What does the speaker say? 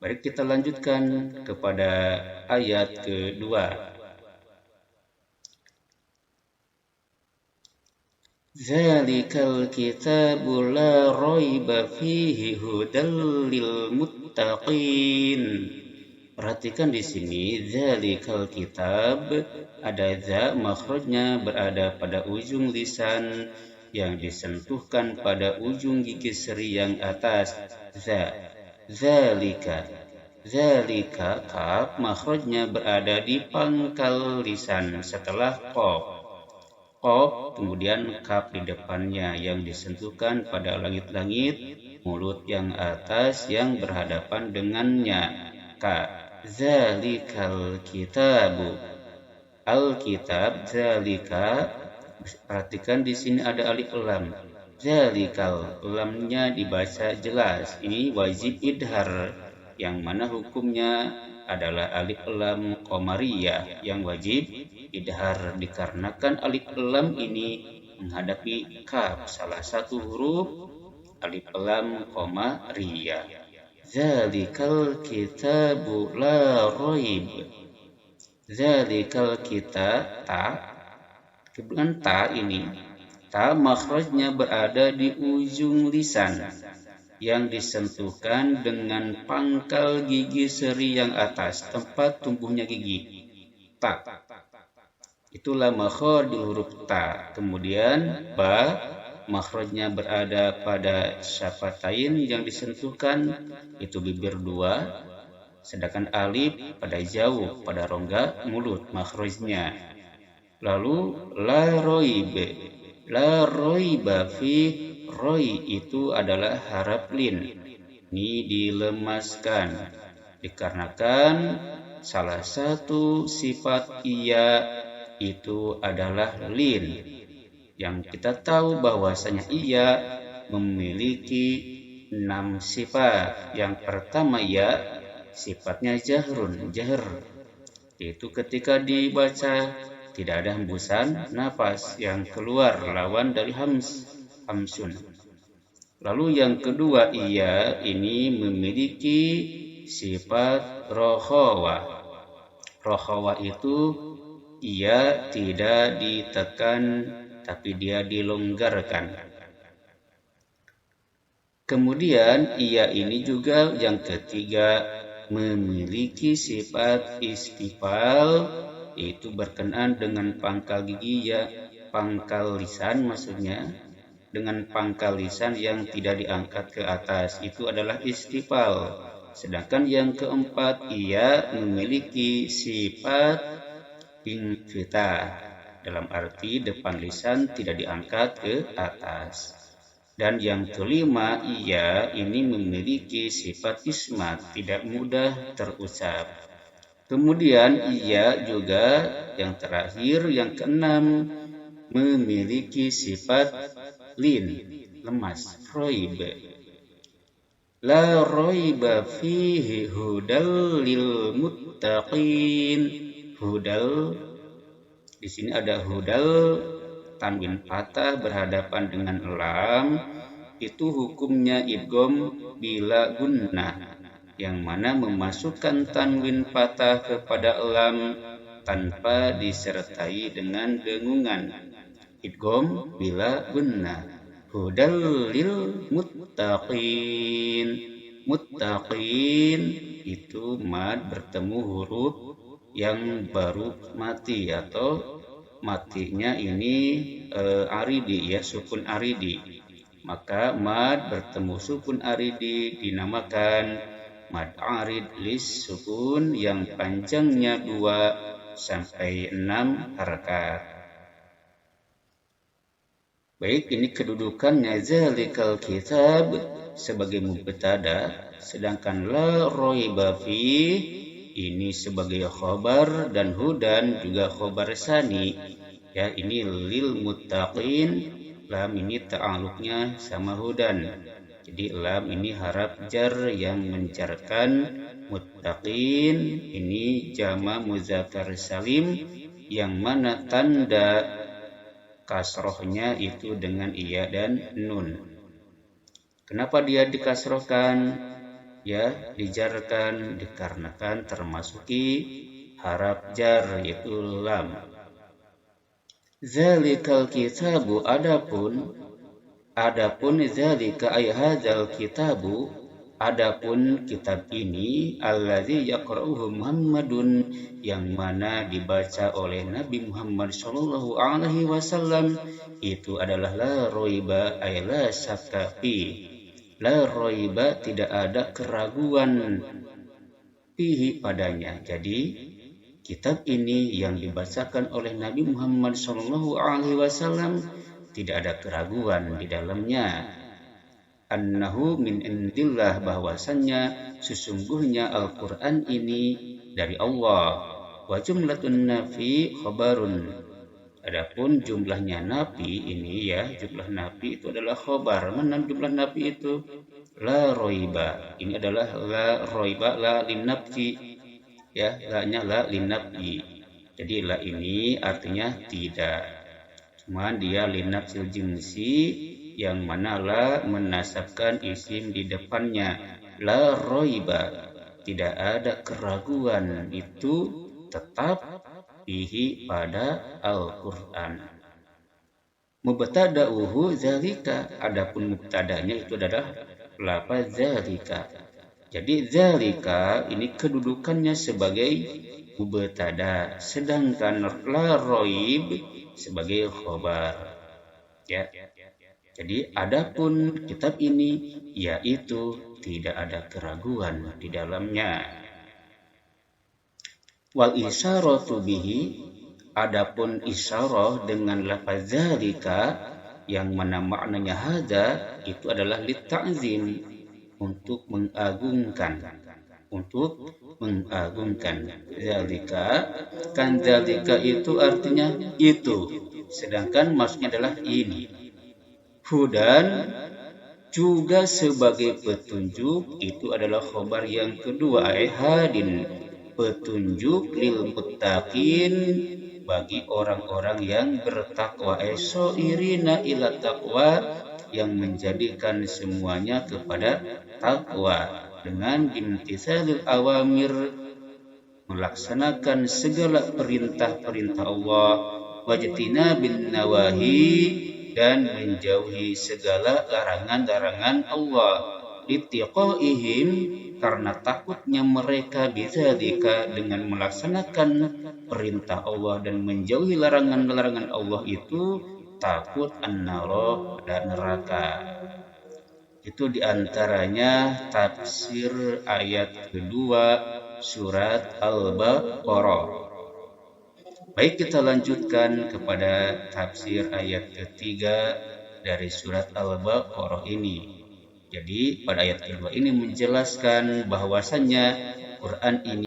Baik, kita lanjutkan kepada ayat kedua. Zalikal kitabu la raiba fihi hudal lil muttaqin. Perhatikan di sini, zalikal kitab, ada za makhrajnya berada pada ujung lisan yang disentuhkan pada ujung gigi seri yang atas. Zalika. Zalika kaf makhrajnya berada di pangkal lisan setelah qaf. Qaf kemudian kaf di depannya yang disentuhkan pada langit-langit mulut yang atas yang berhadapan dengannya. Ka. Zalikal kitabu. Alkitab, zalika. Perhatikan di sini ada alif lam. Zalikal, lamnya dibaca jelas. Ini wajib idhar, yang mana hukumnya adalah alif lam qamariyah yang wajib idhar dikarenakan alif lam ini menghadapi kaf, salah satu huruf alif lam qamariyah. Zalikal kitabu la raib. Zalikal kita ta, kemudian ta ini, ta makhrajnya berada di ujung lisan yang disentuhkan dengan pangkal gigi seri yang atas, tempat tumbuhnya gigi. Ta. Itulah makhrajul huruf ta. Kemudian ba, makhrajnya berada pada syafatain yang disentuhkan, itu bibir dua. Sedangkan alif pada jauh, pada rongga mulut makhrajnya. Lalu la roib. La roiba fi, roi itu adalah harap lin. Ini dilemaskan dikarenakan salah satu sifat iya itu adalah lin. Yang kita tahu bahwasanya iya memiliki 6 sifat. Yang pertama ya, sifatnya jahrun, jahr. Itu ketika dibaca tidak ada hembusan nafas yang keluar lawan dari hamsun. Lalu yang kedua, ia ini memiliki sifat rohawa. Rohawa itu ia tidak ditekan tapi dia dilonggarkan. Kemudian ia ini juga yang ketiga memiliki sifat istifal, itu berkenaan dengan pangkal gigi ya, pangkal lisan maksudnya, dengan pangkal lisan yang tidak diangkat ke atas, itu adalah istifal. Sedangkan yang keempat, ia memiliki sifat infitah, dalam arti depan lisan tidak diangkat ke atas. Dan yang kelima, ia ini memiliki sifat ismat, tidak mudah terucap. Kemudian ia juga yang terakhir, yang keenam, memiliki sifat lin, lemas, roib. La roiba fihi hudal lil muttaqin. Hudal, di sini ada hudal, tanwin patah berhadapan dengan lam, itu hukumnya idgham bila gunnah, yang mana memasukkan tanwin patah kepada lam tanpa disertai dengan dengungan. Idgham bila gunnah. Hudal lil muttaqin. Muttaqin itu mad bertemu huruf yang baru mati atau matinya ini aridi ya, sukun aridi. Maka mad bertemu sukun aridi dinamakan mad arid lis sukun yang panjangnya 2 sampai 6 harakat. Baik, ini kedudukannya zalikal kitab sebagai mubtada, sedangkan la raiba fi ini sebagai khobar, dan hudan juga khobar sani. Ya, ini lil muttaqin, lam ini ta'aluknya sama hudan. Jadi lam ini harap jar yang menjarkan, muttaqin ini jama muzakkar salim yang mana tanda kasrohnya itu dengan iya dan nun. Kenapa dia dikasrohkan? ya dijarkan dikarenakan termasuki haraf jar yaitu lam. Zalikal kitabu adapun zalika ay hadzal kitabu adapun kitab ini allazi yaqra'uhu Muhammadun yang mana dibaca oleh Nabi Muhammad sallallahu alaihi wasallam itu adalah la raiba ay la syakka fi. La raiba tidak ada keraguan fihi padanya. Jadi kitab ini yang dibacakan oleh Nabi Muhammad SAW tidak ada keraguan di dalamnya. Annahu min indillah bahwasannya sesungguhnya Al-Quran ini dari Allah. Wa jumlatun nafi khobarun. Adapun jumlahnya nafi ini ya, jumlah nafi itu adalah khobar. Mana jumlah nafi itu? La roiba. Ini adalah la roiba la linnafi. Ya, la-nya la linnafi. Jadi la ini artinya tidak. Cuman dia linafsil jinsi yang mana la menasabkan isim di depannya. La roiba. Tidak ada keraguan itu tetap fihi pada Al-Quran. Mubtada'uhu zalika. Adapun mubtadanya itu adalah lafaz zalika. Jadi zalika ini kedudukannya sebagai mubtada, sedangkan la roib sebagai khobar. Ya. Jadi adapun kitab ini yaitu tidak ada keraguan di dalamnya. Wal isyaratu bihi adapun isyarah dengan lafaz zalika yang mana maknanya hadza itu adalah litta'zim untuk mengagungkan zalika kan zalika itu artinya itu sedangkan maksudnya adalah ini hudan juga sebagai petunjuk itu adalah khobar yang kedua hadin petunjuk lil muttaqin bagi orang-orang yang bertakwa irina ila taqwa yang menjadikan semuanya kepada takwa dengan imtitsalil awamir melaksanakan segala perintah-perintah Allah wajtina bin nawahi dan menjauhi segala larangan-larangan Allah litiqaihim karena takutnya mereka bidzalika dengan melaksanakan perintah Allah dan menjauhi larangan-larangan Allah itu takut an-nara dan neraka. Itu diantaranya tafsir ayat kedua surat Al-Baqarah. Baik, kita lanjutkan kepada tafsir ayat ketiga dari surat Al-Baqarah ini. Jadi pada ayat kedua ini menjelaskan bahwasannya Quran ini